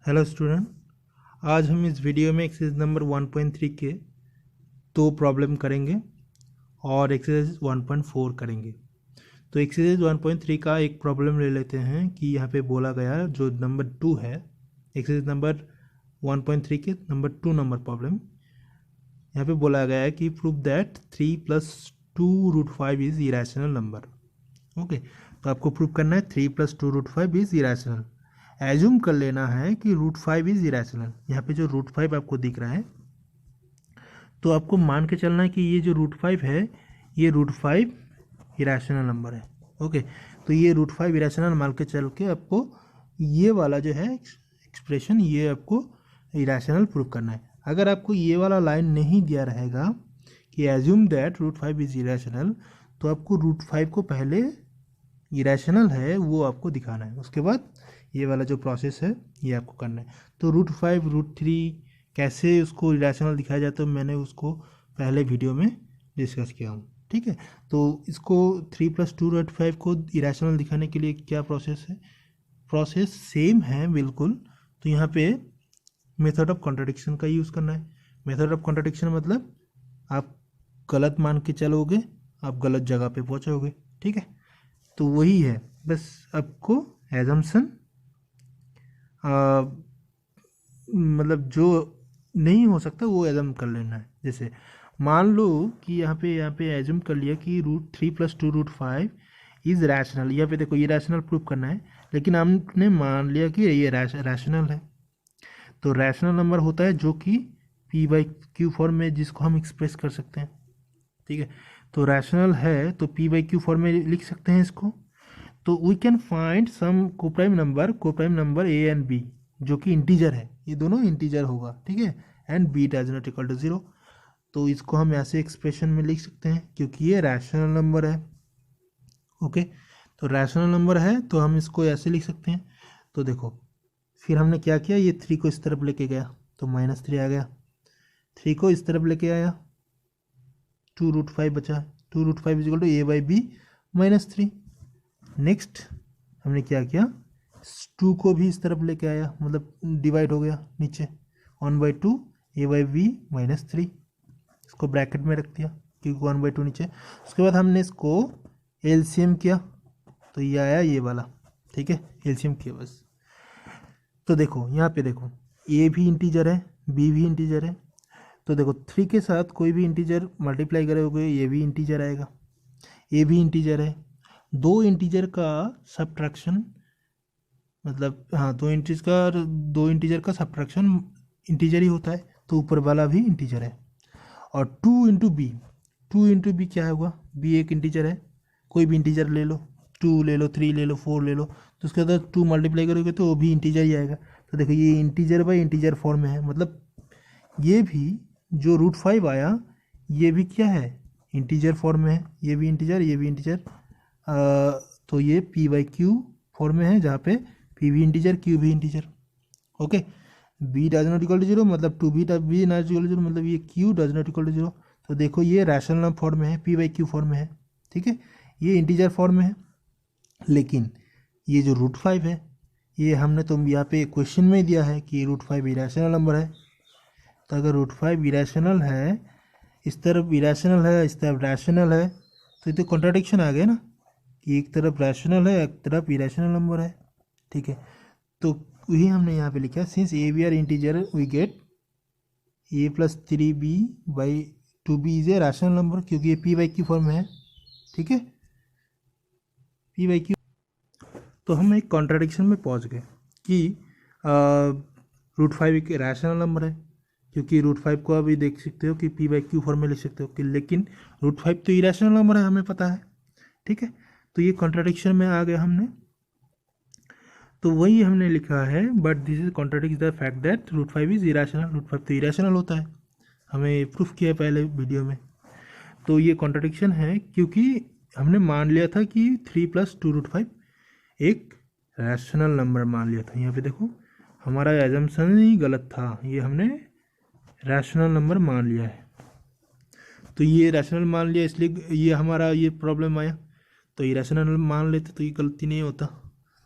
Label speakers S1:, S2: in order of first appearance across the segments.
S1: Hello student, आज हम इस वीडियो में एक्सरसाइज नंबर 1.3 के दो प्रॉब्लम करेंगे और एक्सरसाइज 1.4 करेंगे। तो एक्सरसाइज 1.3 का एक प्रॉब्लम ले लेते हैं कि यहाँ पे बोला गया जो नंबर 2 है, एक्सरसाइज नंबर 1.3 के नंबर 2 नंबर प्रॉब्लम। यहाँ पे बोला गया है कि prove that 3 + 2√5 is irrational number. Okay, तो आपको प्रूव करना है 3 + 2√5 इज इरेशनल। एज्यूम कर लेना है कि √5 इज इरेशनल। यहाँ पे जो √5 आपको दिख रहा है, तो आपको मान के चलना है कि ये जो √5 है, ये √5 इरेशनल नंबर है। ओके, तो ये √5 इरेशनल मान के चल के आपको ये वाला जो है एक्सप्रेशन, ये आपको इरेशनल प्रूव करना है। अगर आपको ये वाला लाइन नहीं दिया रहेगा कि एज्यूम दैट √5 इज इरेशनल, तो आपको √5 को पहले इरेशनल है वो आपको दिखाना है, उसके बाद ये वाला जो प्रोसेस है ये आपको करना है। तो √5 √3 कैसे उसको इरेशनल दिखाया जाता है, मैंने उसको पहले वीडियो में डिस्कस किया हूँ। ठीक है, तो इसको 3 + 2√5 को इरेशनल दिखाने के लिए क्या प्रोसेस है, प्रोसेस सेम है बिल्कुल। तो यहाँ पे मेथड ऑफ कॉन्ट्रडिक्शन का यूज़ करना है। मेथड ऑफ कॉन्ट्रडिक्शन मतलब आप गलत मान के चलोगे, आप गलत जगह पे पहुँचोगे। ठीक है, तो वही है, बस आपको एजम्पशन मतलब जो नहीं हो सकता वो एजम कर लेना है। जैसे मान लो कि यहाँ पे एजम कर लिया कि √3 + 2√5 इज़ रैशनल। यहाँ पे देखो, ये रैशनल प्रूव करना है, लेकिन हमने मान लिया कि ये रैशनल है। तो रैशनल नंबर होता है जो कि P/Q फॉर्म में, जिसको हम एक्सप्रेस कर सकते हैं। ठीक है, तो रैशनल है तो P/Q फॉर्म में लिख सकते हैं इसको। तो we can find some coprime number A and B, जो कि इंटीजर है, ये दोनों इंटीजर होगा। ठीक है, and B does not equal to 0। तो इसको हम ऐसे एक्सप्रेशन में लिख सकते हैं क्योंकि ये रैशनल नंबर है। ओके, तो रैशनल नंबर है तो हम इसको ऐसे लिख सकते हैं। तो देखो, फिर हमने क्या किया, ये 3 को इस तरफ लेके गया तो -3 आ गया। 3 को इस तरफ लेके आया, 2√5 बचा। 2√5 इक्वल टू a/b -3। नेक्स्ट हमने क्या किया, 2 को भी इस तरफ लेके आया, मतलब डिवाइड हो गया नीचे, 1/2 a/b -3। इसको ब्रैकेट में रख दिया क्योंकि 1/2 नीचे। उसके बाद हमने इसको एलसीएम किया तो ये आया ये वाला। ठीक है, एलसीएम किया बस। तो देखो यहाँ पे देखो, ए भी इंटीजर है, बी भी इंटीजर है। तो देखो 3 के साथ कोई भी इंटीजर मल्टीप्लाई करोगे ये भी इंटीजर आएगा, ए भी इंटीजर है। दो इंटीजर का सब्ट्रैक्शन, मतलब हाँ, दो इंटीजर का सब्ट्रैक्शन इंटीजर ही होता है, तो ऊपर वाला भी इंटीजर है। और 2 इंटू बी क्या होगा, बी एक इंटीजर है, कोई भी इंटीजर ले लो, 2 ले लो, 3 ले लो, 4 ले लो, तो उसके बाद 2 मल्टीप्लाई करोगे तो वो भी इंटीजर ही आएगा। तो देखो ये इंटीजर बाई इंटीजर फॉर्म में है, मतलब ये भी जो √5 आया ये भी क्या है, इंटीजर फॉर्म में है। ये भी इंटीजर, ये भी इंटीजर। तो ये P/Q फॉर्म में है, जहाँ पे P भी इंटीजर, Q भी इंटीजर। Okay, B does not equal to 0 मतलब 2B नॉट इक्वल टू 0 मतलब ये Q does not equal to 0। तो देखो ये रैशनल फॉर्म में है, P/Q फॉर्म में है। ठीक है, ये इंटीजर फॉर्म में है, लेकिन ये जो √5 है ये हमने तो यहाँ पे क्वेश्चन में दिया है कि √5 इरेशनल नंबर है। तो अगर √5 इरेशनल है, इस तरफ इरेशनल है, इस तरफ रैशनल है, तो ये तो कॉन्ट्राडिक्शन आ गया ना कि एक तरफ रैशनल है, एक तरफ इरेशनल नंबर है। ठीक है, तो वही हमने यहाँ पे लिखा है, since A B are integer we get a + 3b/2b is a rational number, क्योंकि ये P/Q फॉर्म में है। ठीक है, P/Q। तो हम एक कॉन्ट्राडिक्शन में पहुँच गए कि √5 एक रैशनल नंबर है, क्योंकि √5 को अभी देख सकते हो कि P/Q फॉर्म में लिख सकते हो कि, लेकिन √5 तो इरेशनल नंबर है, हमें पता है। ठीक है, तो ये कॉन्ट्राडिक्शन में आ गया हमने, तो वही हमने लिखा है, but this is contradict the fact that √5 is irrational. √5 तो इरेशनल होता है, हमें प्रूफ किया है पहले वीडियो में। तो ये कॉन्ट्राडिक्शन है क्योंकि हमने मान लिया था कि 3 + 2√5 एक रैशनल नंबर मान लिया था। यहाँ पे देखो हमारा एजम्पशन ही गलत था, ये हमने रैशनल नंबर मान लिया है। तो ये रैशनल मान लिया इसलिए ये हमारा ये प्रॉब्लम आया। तो इरेशनल मान लेते तो ये गलती नहीं होता।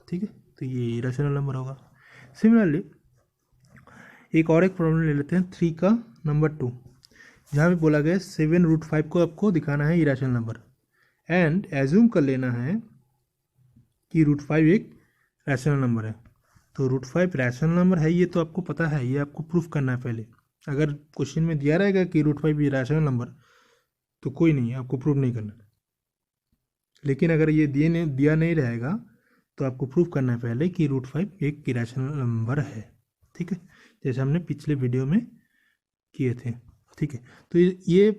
S1: ठीक है, तो ये इरेशनल नंबर होगा। सिमिलरली एक प्रॉब्लम ले लेते हैं 3 का नंबर 2, जहाँ पे बोला गया 7√5 को आपको दिखाना है इरेशनल नंबर एंड एज्यूम कर लेना है कि √5 एक रैशनल नंबर है। तो √5 रैशनल नंबर है, ये तो आपको पता है, ये आपको प्रूफ करना है पहले। अगर क्वेश्चन में दिया रहेगा कि √5 ये रैशनल नंबर, तो कोई नहीं, आपको प्रूफ नहीं करना। लेकिन अगर ये दिया नहीं रहेगा तो आपको प्रूफ करना है पहले कि √5 एक इरेशनल नंबर है। ठीक है, जैसे हमने पिछले वीडियो में किए थे। ठीक है, तो ये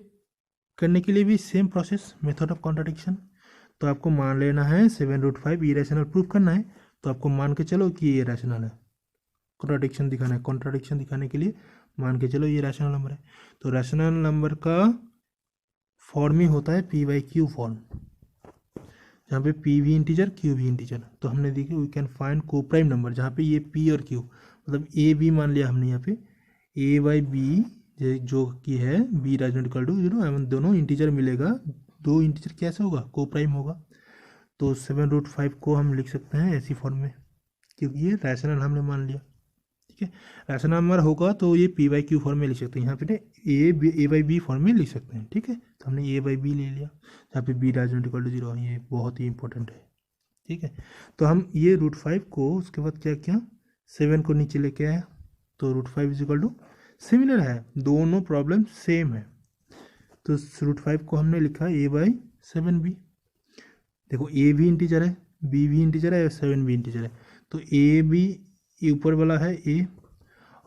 S1: करने के लिए भी same process, method of contradiction. तो आपको मान लेना है 7√5 इरेशनल प्रूफ करना है, तो आपको मान के चलो कि ये रैशनल है। कॉन्ट्राडिक्शन दिखाना है, कॉन्ट्राडिक्शन दिखाने के लिए मान के चलो ये रैशनल नंबर है। तो रैशनल नंबर का फॉर्म ही होता है p/q फॉर्म, जहाँ पे p भी इंटीजर q भी इंटीजर। तो हमने देखी वी कैन फाइंड को प्राइम नंबर, जहाँ पे ये p और q मतलब a b मान लिया हमने, यहाँ पे a/b जो कि है b > 0, दोनों इंटीजर मिलेगा। दो इंटीजर कैसे होगा, को प्राइम होगा। तो 7√5 को हम लिख सकते हैं ऐसी फॉर्म में, क्योंकि ये रैशनल हमने मान लिया। ठीक है, रैशनल नंबर होगा तो ये p/q फॉर्म में लिख सकते हैं, यहाँ पे a/b फॉर्म में लिख सकते हैं। ठीक है, तो हमने a/b ले लिया, जहाँ पे b > 0, ये बहुत ही इंपॉर्टेंट है। ठीक है, तो हम ये √5 को उसके बाद क्या किया, 7 को नीचे लेके आया, तो √5 सिमिलर है, दोनों प्रॉब्लम सेम है। तो √5 को हमने लिखा a/7b। देखो a भी इंटीजर है, b भी इंटीजर है, 7 भी इंटीजर है। तो a भी, ये ऊपर वाला है a,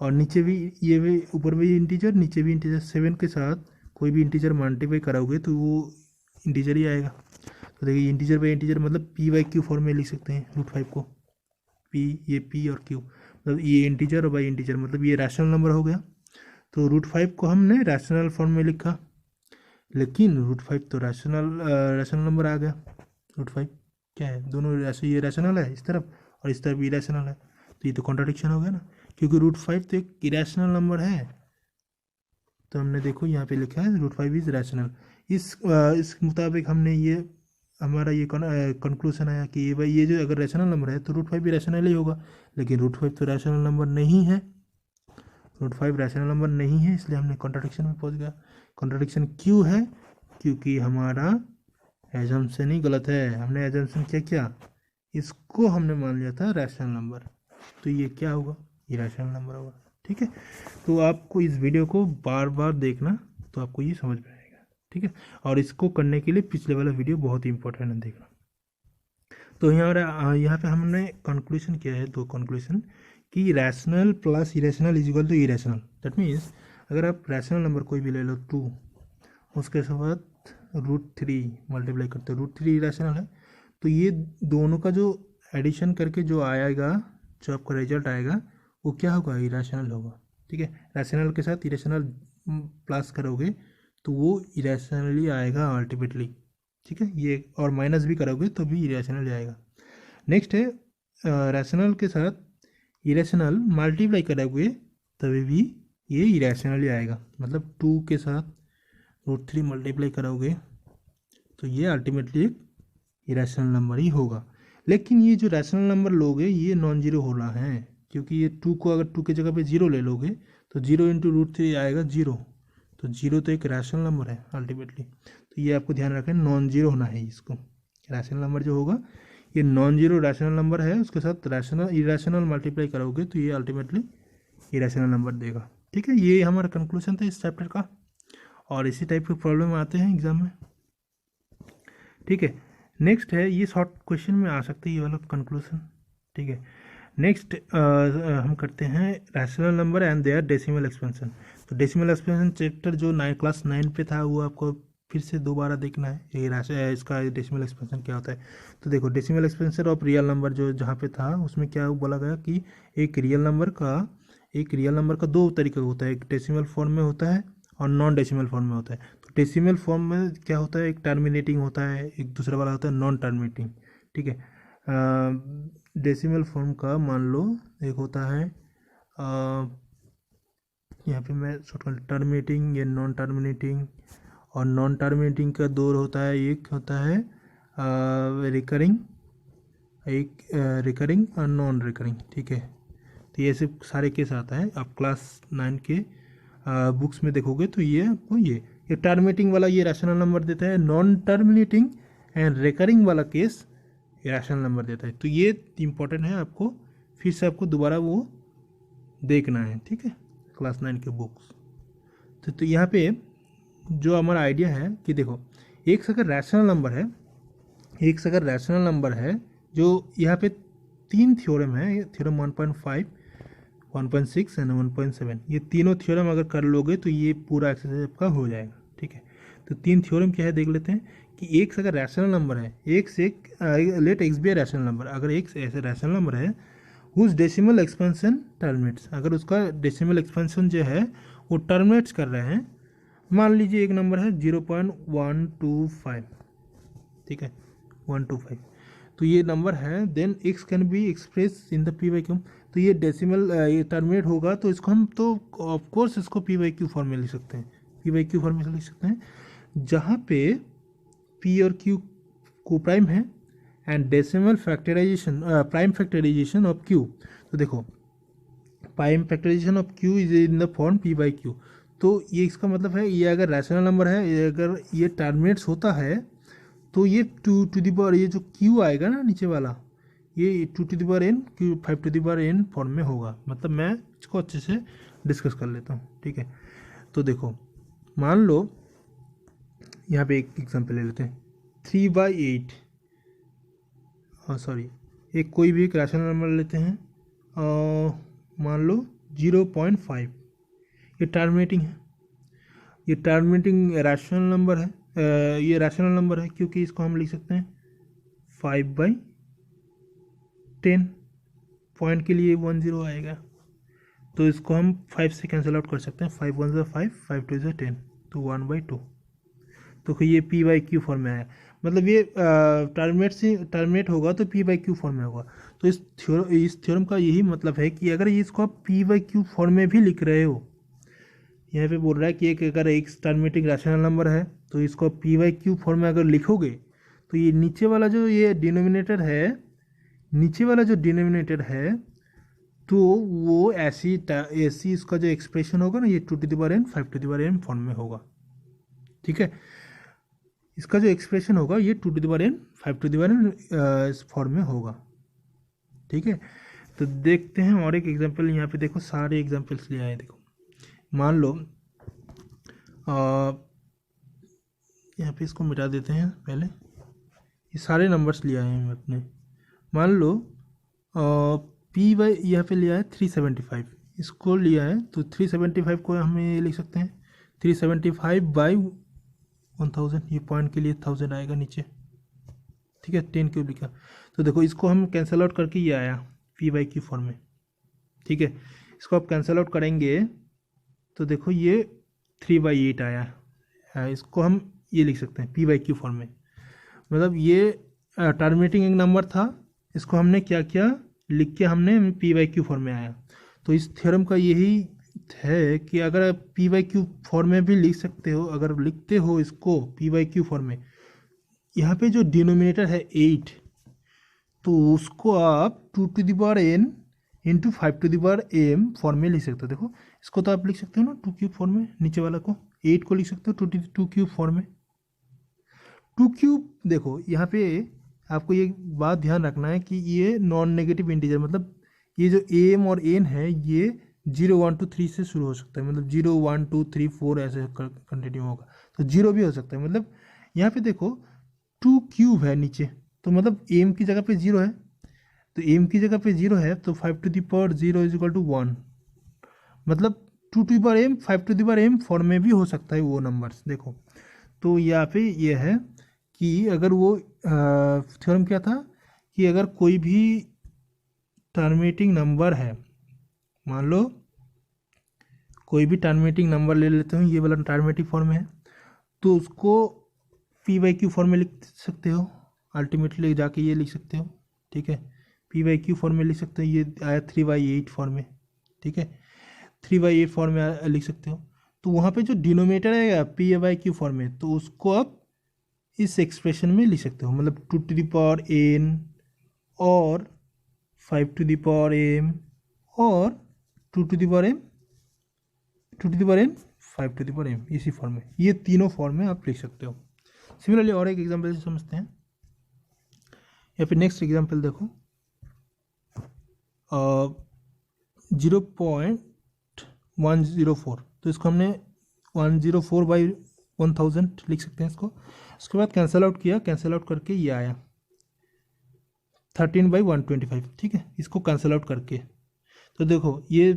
S1: और नीचे भी ये भी, ऊपर भी इंटीजर नीचे भी इंटीजर। 7 के साथ कोई भी इंटीजर मल्टीप्लाई कराओगे तो वो इंटीजर ही आएगा। तो देखिए इंटीजर बाई इंटीजर मतलब p/q फॉर्म में लिख सकते हैं √5 को। ये p और q मतलब ये इंटीजर और बाई इंटीजर, मतलब ये रैशनल नंबर हो गया। तो √5 को हमने रैशनल फॉर्म में लिखा, लेकिन √5 तो रैशनल नंबर आ गया। √5 क्या है, दोनों ऐसे, ये रैशनल है इस तरफ और इस तरफ इरेशनल है, तो ये तो कॉन्ट्राडिक्शन हो गया ना, क्योंकि √5 तो एक इरेशनल नंबर है। तो हमने देखो यहाँ पे लिखा है √5 इज रैशनल। इस मुताबिक हमने ये हमारा ये कंक्लूजन आया कि ये भाई ये जो अगर रैशनल नंबर है तो √5 भी रैशनल ही होगा। लेकिन √5 तो रैशनल नंबर नहीं है, √5 रैशनल नंबर नहीं है, इसलिए हमने कॉन्ट्राडिक्शन में पहुँच गया। कॉन्ट्राडिक्शन क्यों है, क्योंकि हमारा एजम्पशन ही गलत है। हमने एजम्पशन क्या किया, इसको हमने मान लिया था रैशनल नंबर, तो ये क्या होगा, ये रैशनल नंबर होगा। ठीक है, तो आपको इस वीडियो को बार बार देखना, तो आपको ये समझ में आएगा। ठीक है, और इसको करने के लिए पिछले वाला वीडियो बहुत ही इंपॉर्टेंट है, देखना। तो यहाँ पे हमने कंक्लूजन किया है, दो कंक्लूजन, कि rational plus irrational is equal to irrational. That means अगर आप रैशनल नंबर कोई भी ले लो 2, उसके साथ √3 मल्टीप्लाई करते हो, √3 इरेशनल है, तो ये दोनों का जो एडिशन करके जो आएगा, जो आपका रिजल्ट आएगा वो क्या होगा, इरेशनल होगा। ठीक है, रैशनल के साथ इरेशनल प्लस करोगे तो वो इरेशनली आएगा अल्टीमेटली। ठीक है, ये और माइनस भी करोगे तो भी इरेशनल आएगा। नेक्स्ट है रैशनल के साथ इरेशनल मल्टीप्लाई करोगे तभी भी ये इरेशनली आएगा, मतलब 2 के साथ √3 मल्टीप्लाई करोगे तो ये अल्टीमेटली एक इरेशनल नंबर ही होगा। लेकिन ये जो रैशनल नंबर लोगे ये नॉन जीरो होना है, क्योंकि ये 2 को अगर 2 की जगह पे 0 ले लोगे तो 0 × √3 आएगा 0, तो 0 तो एक रैशनल नंबर है अल्टीमेटली। तो ये आपको ध्यान रखें, नॉन जीरो होना है इसको। रैशनल नंबर जो होगा ये नॉन जीरो रैशनल नंबर है, उसके साथ इरेशनल मल्टीप्लाई करोगे तो ये अल्टीमेटली इरेशनल नंबर देगा। ठीक है, ये हमारा कंक्लूजन था इस चैप्टर का, और इसी टाइप के प्रॉब्लम आते हैं एग्जाम में। ठीक है, नेक्स्ट है, ये शॉर्ट क्वेश्चन में आ सकते हैं ये वाला कंक्लूजन। ठीक है, नेक्स्ट हम करते हैं rational number and their decimal expansion. तो डेसिमल एक्सपेंशन चैप्टर जो क्लास 9 पे था वो आपको फिर से दोबारा देखना है, ये इसका डेसिमल एक्सपेंशन क्या होता है। तो देखो decimal expansion of real number जो जहाँ पे था उसमें क्या बोला गया कि एक रियल नंबर का दो तरीका होता है, एक डेसिमल फॉर्म में होता है और नॉन डेसिमल फॉर्म में होता है। तो डेसिमल फॉर्म में क्या होता है, एक टर्मिनेटिंग होता है, एक दूसरा वाला होता है नॉन टर्मिनेटिंग। ठीक है, डेसिमल फॉर्म का मान लो एक होता है, यहाँ पे मैं शॉर्टकट टर्मिनेटिंग या नॉन टर्मिनेटिंग, और नॉन टर्मिनेटिंग का दो होता है, एक होता है रिकरिंग, एक रिकरिंग और नॉन रिकरिंग। ठीक है, तो ये ऐसे सारे केस आता है। आप क्लास 9 के बुक्स में देखोगे तो ये आपको ये टर्मिनेटिंग वाला ये रैशनल नंबर देता है, नॉन टर्मिनेटिंग एंड रिकरिंग वाला केस रैशनल नंबर देता है। तो ये इंपॉर्टेंट है, आपको फिर से आपको दोबारा वो देखना है, ठीक है, क्लास 9 के बुक्स। तो यहाँ पे जो हमारा आइडिया है कि देखो एक से अगर रैशनल नंबर है, जो यहाँ पे 3 थ्योरम है, ये थ्योरम 1.5, 1.6 एंड 1.7, ये तीनों थ्योरम अगर कर लोगे तो ये पूरा एक्सरसाइज आपका हो जाएगा, ठीक है। तो 3 थ्योरम क्या है देख लेते हैं कि एक से अगर रैशनल नंबर है, एक से एक let X be rational number, अगर एक ऐसे रैशनल नंबर है हुज डेसिमल एक्सपेंशन टर्मिनेट्स, अगर उसका डेसिमल एक्सपेंशन जो है वो टर्मिनेट्स कर रहे हैं, मान लीजिए एक नंबर है 0.125, ठीक है, 125, तो ये नंबर है, then X can be express in the P by Q. तो ये डेसिमल ये टर्मिनेट होगा तो इसको हम तो ऑफकोर्स इसको पी वाई क्यू फॉर्म में लिख सकते हैं, पी वाई क्यू फॉर्म में लिख सकते हैं, जहाँ पे पी और क्यू को प्राइम है and decimal factorisation prime factorisation of Q. तो देखो prime factorisation of Q is in the form P by Q. तो ये इसका मतलब है ये अगर रैशनल नंबर है, ये अगर ये टर्मिनेट्स होता है तो ये 2 टू द पावर, ये जो क्यू आएगा ना नीचे वाला, ये 2 to the power n Q 5 to the power n form में होगा। मतलब मैं इसको अच्छे से डिस्कस कर लेता हूँ, ठीक है। तो देखो मान लो यहाँ पे एक एग्जांपल ले लेते हैं, 3/8, हाँ सॉरी, एक कोई भी एक रैशनल नंबर लेते हैं, मान लो 0.5, ये टर्मिनेटिंग है, ये टर्मिनेटिंग रैशनल नंबर है, ये रैशनल नंबर है क्योंकि इसको हम लिख सकते हैं 5/10, पॉइंट के लिए 10 आएगा, तो इसको हम 5 से कैंसिल आउट कर सकते हैं, 5 1 ज़ा 5, 5 2 ज़ा 10, तो 1/2। तो ये पी बाई क्यू फॉर्म में आया, मतलब ये टर्मिनेट होगा तो पी बाई क्यू फॉर्म में होगा। तो इस थ्योरम का यही मतलब है कि अगर इसको आप पी बाई क्यू फॉर्म में भी लिख रहे हो, यहाँ पे बोल रहा है कि अगर एक टर्मिनेटिंग रैशनल नंबर है तो इसको पी बाई क्यू फॉर्म में अगर लिखोगे तो ये नीचे वाला जो ये डिनोमिनेटर है, तो वो ऐसी इसका जो एक्सप्रेशन होगा ना, ये 2 to the power n 5 to the power n form में होगा, ठीक है। इसका जो एक्सप्रेशन होगा ये 2 to the power n 5 to the power n इस फॉर्म में होगा, ठीक है। तो देखते हैं और एक एग्जांपल, यहाँ पे देखो सारे एग्जांपल्स ले आए। देखो मान लो यहाँ पे इसको मिटा देते हैं पहले, ये सारे नंबर्स ले आए हैं अपने। मान लो पी वाई यहाँ पे लिया है 375, इसको लिया है तो 375 को हम ये लिख सकते हैं 375/1000, ये पॉइंट के लिए 1000 आएगा नीचे, ठीक है, 10 क्यूब लिखा। तो देखो इसको हम कैंसिल आउट करके ये आया पी बाई क्यू फॉर्म में, ठीक है। इसको आप कैंसिल आउट करेंगे तो देखो ये 3/8 आया, इसको हम ये लिख सकते हैं पी बाई क्यू फॉर्म में। मतलब ये टर्मिनेटिंग एक नंबर था, इसको हमने क्या किया, लिख के हमने पी बाई क्यू फॉर्म में आया। तो इस थ्योरम का यही है कि अगर आप पी बाई क्यू फॉर्म में भी लिख सकते हो, अगर लिखते हो इसको पी बाई क्यू फॉर्म में, यहाँ पे जो डिनोमिनेटर है 8, तो उसको आप 2 to the power n into 5 to the power m form में लिख सकते हो। देखो इसको तो आप लिख सकते हो ना 2 क्यूब फॉर्म में, नीचे वाला को 8 को लिख सकते हो 2 क्यूब फॉर्म में। 2 क्यूब देखो यहाँ पे आपको ये बात ध्यान रखना है कि ये नॉन नेगेटिव इंटीजर, मतलब ये जो m और n है ये 0 1 2 3 से शुरू हो सकता है, मतलब 0 1 2 3 4 ऐसे कंटिन्यू होगा, तो 0 भी हो सकता है। मतलब यहाँ पे देखो 2 क्यूब है नीचे, तो मतलब m की जगह पे 0 है, तो m की जगह पे 0 है तो 5 to the power 0 is equal to 1, मतलब 2 to the power m 5 to the power m form में भी हो सकता है वो नंबर्स। देखो तो यहाँ पे ये है कि अगर वो थ्योरम क्या था कि अगर कोई भी टर्मिनेटिंग नंबर है, मान लो कोई भी टर्मिनेटिंग नंबर ले लेते हो, ये वाला टर्मिनेटिव फॉर्म में है, तो उसको पी बाई क्यू फॉर्म में लिख सकते हो, अल्टीमेटली जाके ये लिख सकते हो, ठीक है, पी बाई क्यू फॉर्म में लिख सकते हो, ये आया 3/8 फॉर्म में, ठीक है, 3/8 फॉर्म में लिख सकते हो। तो वहाँ पे जो डिनोमिनेटर है पी बाई क्यू फॉर्म में, तो उसको आप इस एक्सप्रेशन में लिख सकते हो, मतलब 2 टू द पावर n और 5 टू द पावर m और 2 to the power m, 2 to the power n, 5 to the power m, इसी फॉर्म में, ये तीनों फॉर्म में आप लिख सकते हो। सिमिलरली और एक एग्जाम्पल से समझते हैं। या फिर नेक्स्ट एग्जाम्पल देखो, 0.104, तो इसको हमने 104/1000 लिख सकते हैं इसको। उसके बाद कैंसिल आउट किया, कैंसिल आउट करके ये आया 13/125, ठीक है, इसको कैंसिल आउट करके। तो देखो ये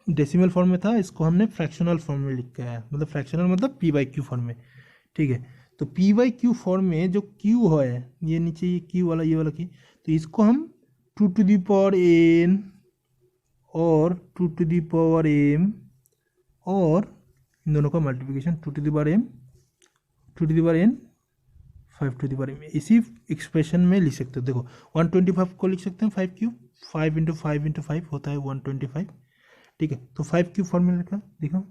S1: डेसिमल फॉर्म में था, इसको हमने फ्रैक्शनल फॉर्म में लिख के आया, मतलब फ्रैक्शनल मतलब p/q फॉर्म में, ठीक है। तो p/q फॉर्म में जो q है, ये नीचे ये q वाला, ये वाला q, तो इसको हम 2 to the power n और 2 to the power m और इन दोनों का multiplication 2 to the power m, 2 to the power n, 5 to the power m, इसी एक्सप्रेशन में लिख सकते हो। देखो 125 को लिख सकते हैं 5 × 5 होता है 125, ठीक है। तो 5 फॉर्म में लिखा, देखो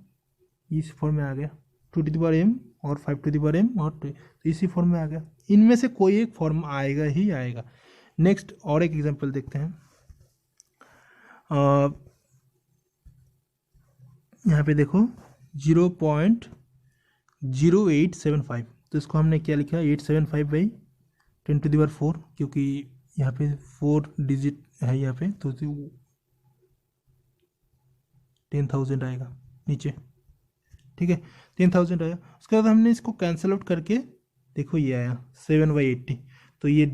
S1: इस फॉर्म में आ गया 2 to the power m और 5 to the power m, और तो इसी फॉर्म में आ गया। इनमें से कोई एक फॉर्म आएगा ही आएगा। नेक्स्ट और एक एग्जांपल देखते हैं। यहाँ पे देखो 0.0875, तो इसको हमने क्या लिखा, 875/10⁴, क्योंकि यहाँ पे 4 डिजिट है यहाँ पे, तो 10,000 आएगा नीचे, ठीक है, 10,000 आया। उसके बाद हमने इसको कैंसिल आउट करके देखो ये आया 7/80, तो ये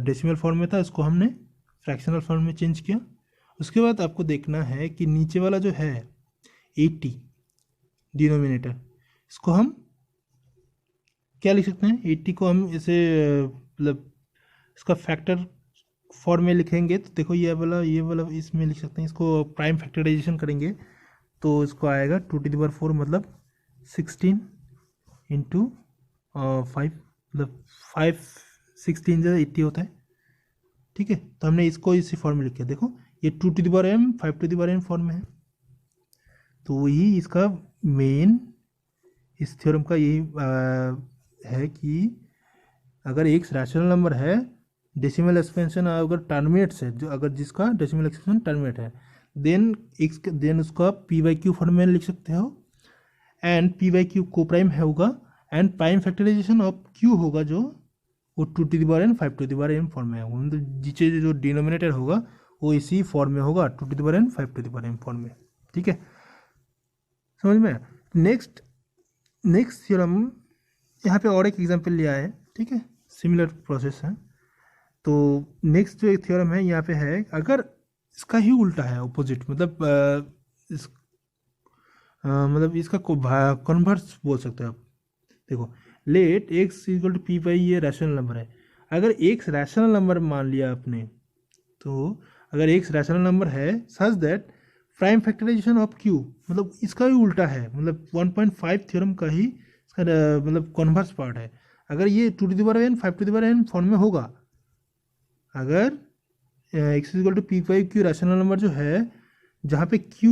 S1: डेसिमल फॉर्म में था, इसको हमने फ्रैक्शनल फॉर्म में चेंज किया। उसके बाद आपको देखना है कि नीचे वाला जो है 80 डिनोमिनेटर, इसको हम क्या लिख सकते हैं, 80 को हम इसे मतलब इसका फैक्टर फॉर्म में लिखेंगे, तो देखो ये वाला इसमें लिख सकते हैं। इसको प्राइम फैक्टराइजेशन करेंगे तो इसको आएगा 2 to the power 4, मतलब 16 × 5, मतलब 5 16 जो 80 होता है, ठीक है। तो हमने इसको इसी फॉर्म में लिखा, देखो ये 2 to the power m 5 to the power n form में है। तो यही इसका मेन, इस थ्योरम का यही है कि अगर एक रैशनल नंबर है, डेसिमल एक्सपेंशन अगर टर्मिनेट्स है, जो अगर जिसका डेसिमल एक्सपेंशन टर्मिनेट है, देन उसका p/q फॉर्म में लिख सकते हो, एंड p/q को प्राइम होगा, and prime factorisation of q होगा जो वो 2 to the power n 5 to the power m form में होगा, मतलब नीचे जो डिनोमिनेटर होगा वो इसी फॉर्म में होगा 2 to the power n 5 to the power m form में, ठीक है, समझ में। नेक्स्ट थ्योरम यहाँ पे और एक एग्जांपल लिया है, ठीक है, सिमिलर प्रोसेस है। तो नेक्स्ट जो एक थ्योरम है यहाँ पे है, अगर इसका ही उल्टा है, ऑपोजिट, मतलब मतलब इसका कन्वर्स बोल सकते हो आप। देखो लेट x = p/, ये रैशनल नंबर है। अगर x रैशनल नंबर मान लिया आपने, तो अगर x रैशनल नंबर है such that prime factorisation of q, मतलब इसका ही उल्टा है, मतलब 1.5 थ्योरम का ही इसका मतलब कन्वर्स पार्ट है। अगर ये 2 to the power n 5 to the power n form में होगा, अगर x = p/q रैशनल नंबर जो है, जहाँ पे q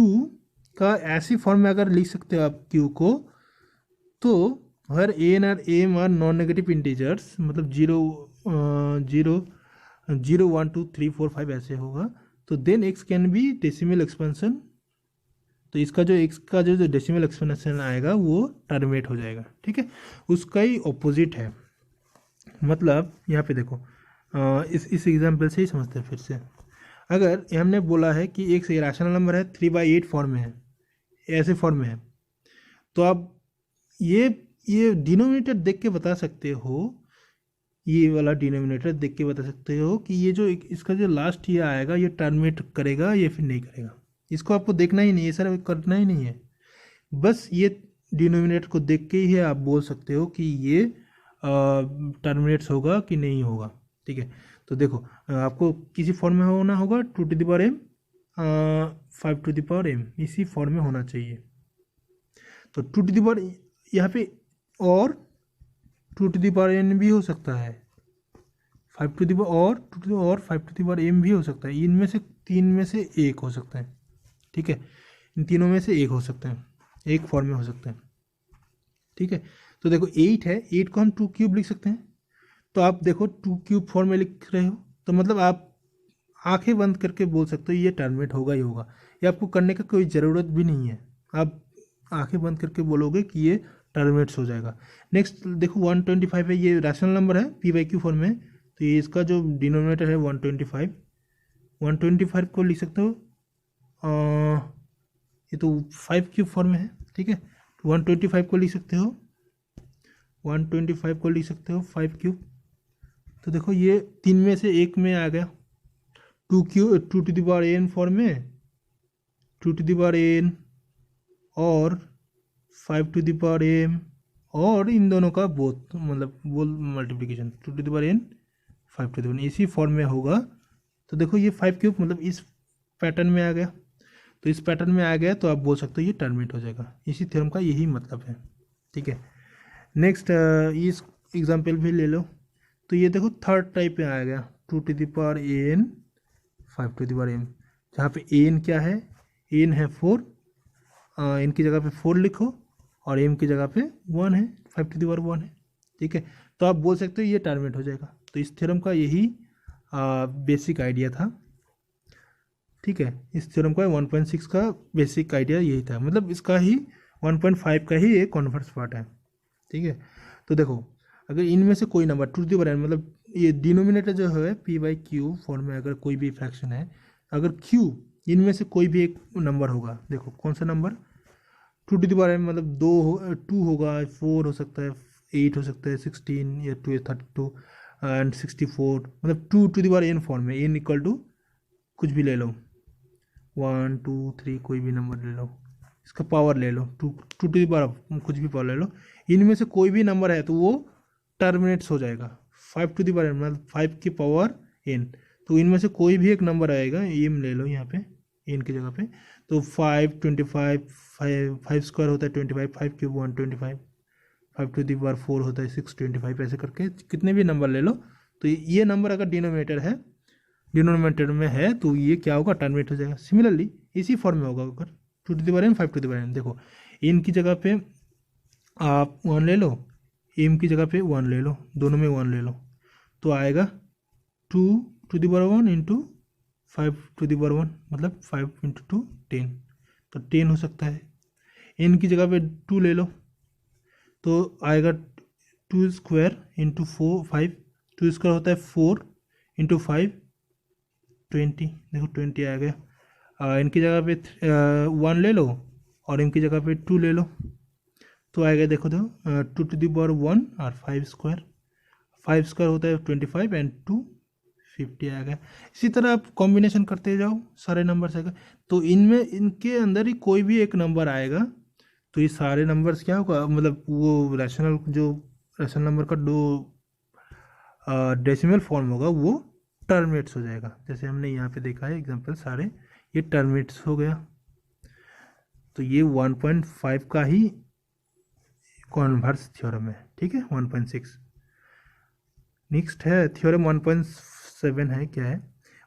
S1: का ऐसी फॉर्म में अगर लिख सकते हो आप q को, तो हर n और m are non negative integers, मतलब 0 1 2 3 4 5 ऐसे होगा, तो then x can be decimal expansion. तो इसका जो x का जो डेसिमल एक्सपेंशन आएगा वो टर्मिनेट हो जाएगा, ठीक है, उसका ही ऑपोजिट है। मतलब यहाँ पे देखो इस एग्जांपल से ही समझते हैं फिर से। अगर हमने बोला है कि एक रैशनल नंबर है 3/8 फॉर्म में है, ऐसे फॉर्म में है, तो आप ये डिनोमिनेटर देख के बता सकते हो, ये वाला डिनोमिनेटर देख के बता सकते हो कि ये जो इसका जो लास्ट ये आएगा ये टर्मिनेट करेगा या फिर नहीं करेगा। इसको आपको देखना ही नहीं है, सर करना ही नहीं है, बस ये डिनोमिनेटर को देख के ही आप बोल सकते हो कि ये टर्मिनेट्स होगा कि नहीं होगा, ठीक है। तो देखो आपको किसी फॉर्म में होना होगा 2 to the power m 5 to the power m, इसी फॉर्म में होना चाहिए। तो 2 to the power यहाँ पे और 2 to the power n भी हो सकता है, 5 to the power और 2 to the और 5 to the power m भी हो सकता है। इनमें से 3 में से एक हो सकता है, ठीक है, इन तीनों में से एक हो सकता है, एक फॉर्म में हो सकता है, ठीक है। तो देखो 8 है, 8 को हम 2³ लिख सकते हैं। तो आप देखो 2³ फॉर्म में लिख रहे हो, तो मतलब आंखें बंद करके बोल सकते हो ये टर्मिनेट होगा ही होगा, ये आपको करने का कोई ज़रूरत भी नहीं है, आप आंखें बंद करके बोलोगे कि ये टर्मिनेट्स हो जाएगा। नेक्स्ट देखो 125 है, ये रैशनल नंबर है पी बाई क्यू फॉर्म में, तो ये इसका जो डिनोमिनेटर है 125, 125 को लिख सकते हो ये तो 5 क्यूब फॉर्म में है, ठीक है, तो 125 को लिख सकते हो, 125 को लिख सकते हो 5 क्यूब। तो देखो ये 3 में से 1 में आ गया, 2 to the power N form में, 2 टू द पावर एन और 5 टू द पावर एम, और इन दोनों का बोथ मतलब बोल multiplication 2 to the power N 5 to the power, इसी फॉर्म में होगा। तो देखो ये 5 क्यूब मतलब इस पैटर्न में आ गया, तो इस पैटर्न में आ गया तो आप बोल सकते हो ये टर्मिनेट हो जाएगा, इसी थ्योरम का यही मतलब है, ठीक है। नेक्स्ट इस एग्जांपल भी ले लो, तो ये देखो थर्ड टाइप में आ गया 2 to the power N 5 to the power M, जहाँ पे एन क्या है, एन है 4, एन की जगह पे 4 लिखो और एम की जगह पे 1 है, 5 टू द पावर 1 है, ठीक है, तो आप बोल सकते हो ये टर्मिनेट हो जाएगा। तो इस थ्योरम का यही बेसिक आइडिया था, ठीक है, इस थ्योरम का 1.6 का बेसिक आइडिया यही था, मतलब इसका ही 1.5 का ही एक कॉन्वर्स पार्ट है, ठीक है। तो देखो अगर इनमें से कोई number two the power n, मतलब ये डिनोमिनेटर जो है पी बाई क्यू फॉर्म में अगर कोई भी फ्रैक्शन है, अगर q इनमें से कोई भी एक नंबर होगा, देखो कौन सा number, 2 to the power n मतलब 2 होगा, 4 हो सकता है, 8 हो सकता है, 16 या 32 एंड 64, मतलब 2 to the power n form में, n इक्वल टू कुछ भी ले लो 1 2 3 कोई भी नंबर ले लो, इसका पावर ले लो 2 टू द पावर कुछ भी पावर ले लो, इनमें से कोई भी नंबर है तो वो टर्मिनेट्स हो जाएगा 5 टू द पावर मतलब 5 की पावर n, तो इनमें से कोई भी एक नंबर आएगा, m ले लो यहाँ पे n की जगह पे, तो 5 25 5 स्क्वायर होता है 25, 5 क्यूब 125, 5 टू द पावर 4 होता है 625, ऐसे करके कितने भी नंबर ले लो, तो ये नंबर अगर डिनोमिनेटर में है तो ये क्या होगा, टर्मिनेट हो जाएगा। सिमिलरली इसी फॉर्म में होगा अगर 2 to the power n 5 to the power n, देखो n की जगह पे आप 1 ले लो, m की जगह पे 1 ले लो, दोनों में 1 ले लो, तो आएगा 2 to the power 1 into 5 to the power 1 मतलब 5 इंटू 2 10, तो 10 हो सकता है। n की जगह पे 2 ले लो तो आएगा 2 स्क्वायर इंटू 5, 2 स्क्वायर होता है 4 इंटू 5 20, देखो 20 आ गया। इनकी जगह पे 1 ले लो और इनकी जगह पे 2 ले लो, तो आएगा देखो 2 टू द पावर 1 और 5 स्क्वायर, 5 स्क्वायर होता है 25 एंड 2 50 आ गया। इसी तरह आप कॉम्बिनेशन करते जाओ सारे नंबर से, तो इनमें इनके अंदर ही कोई भी एक नंबर आएगा तो ये सारे नंबर्स क्या होगा, मतलब वो रैशनल नंबर का दो डेसिमल फॉर्म होगा वो टर्मिनेट्स हो जाएगा, जैसे हमने यहाँ पे देखा है एग्जांपल सारे ये टर्मिनेट्स हो गया। तो ये 1.5 का ही कॉन्वर्स थ्योरम है, ठीक है 1.6। नेक्स्ट है थ्योरम 1.7 है, क्या है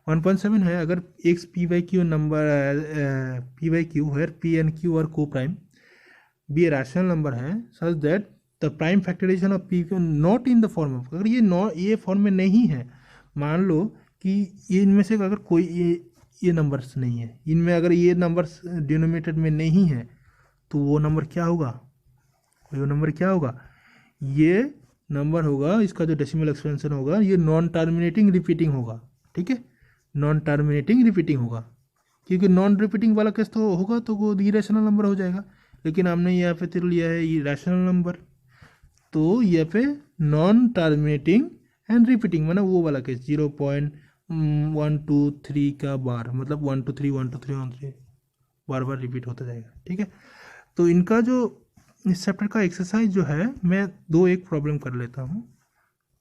S1: 1.7 है, अगर x p by q number p by q where p and q और coprime be a rational number है such that the prime factorisation of p q not in the form of, अगर ये form में नहीं है, मान लो कि ये इनमें से अगर कोई ये नंबर्स नहीं है, इनमें अगर ये नंबर्स डिनोमिनेटर में नहीं है तो वो नंबर क्या होगा, ये नंबर होगा, इसका जो डेसिमल एक्सपेंशन होगा ये नॉन टर्मिनेटिंग रिपीटिंग होगा, ठीक है, नॉन टर्मिनेटिंग रिपीटिंग होगा, क्योंकि नॉन रिपीटिंग वाला केस तो होगा तो वो इरेशनल नंबर हो जाएगा, लेकिन हमने यहाँ पे तो लिया है ये रैशनल नंबर, तो यहाँ पे नॉन टर्मिनेटिंग एंड रिपीटिंग मतलब वो वाला केस 0.123 का बार, मतलब 1 2 3 1 2 3 1 3 बार बार रिपीट होता जाएगा, ठीक है। तो इनका जो इस चैप्टर का एक्सरसाइज जो है मैं 2-1 प्रॉब्लम कर लेता हूँ,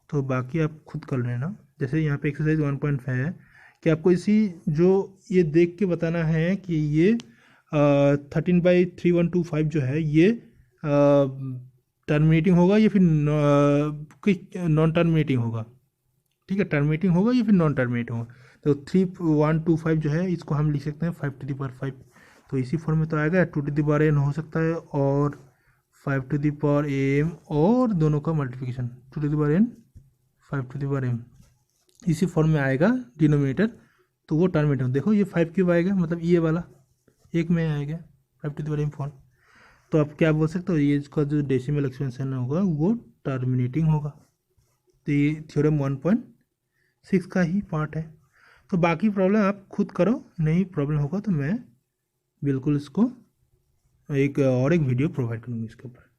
S1: तो बाकी आप खुद कर लेना। जैसे यहाँ पे एक्सरसाइज 1.5 है कि आपको इसी जो ये देख के बताना है कि ये 13/3125 जो है ये टर्मिनेटिंग होगा या फिर नॉन टर्मिनेटिंग होगा, ठीक है, टर्मिनेटिंग होगा या फिर नॉन टर्मिनेटिंग होगा। तो 3125 जो है इसको हम लिख सकते हैं 5 टू द पावर 5, तो इसी फॉर्म में तो आएगा 2 टू द पावर n हो सकता है और 5 टू द पावर m और दोनों का multiplication 2 to the power n 5 to the power m, इसी फॉर्म में आएगा डिनोमिनेटर तो वो टर्मिनेटिंग, देखो ये 5 क्यूब आएगा, मतलब ये वाला एक में आएगा 5 to the power 4। तो आप क्या बोल सकते हो, ये इसका जो डेसिमल एक्सपेंशन होगा वो टर्मिनेटिंग होगा। तो ये थ्योरम 1.6 का ही पार्ट है। तो बाकी प्रॉब्लम आप खुद करो, नहीं प्रॉब्लम होगा तो मैं बिल्कुल इसको एक और एक वीडियो प्रोवाइड करूँगी इसके ऊपर।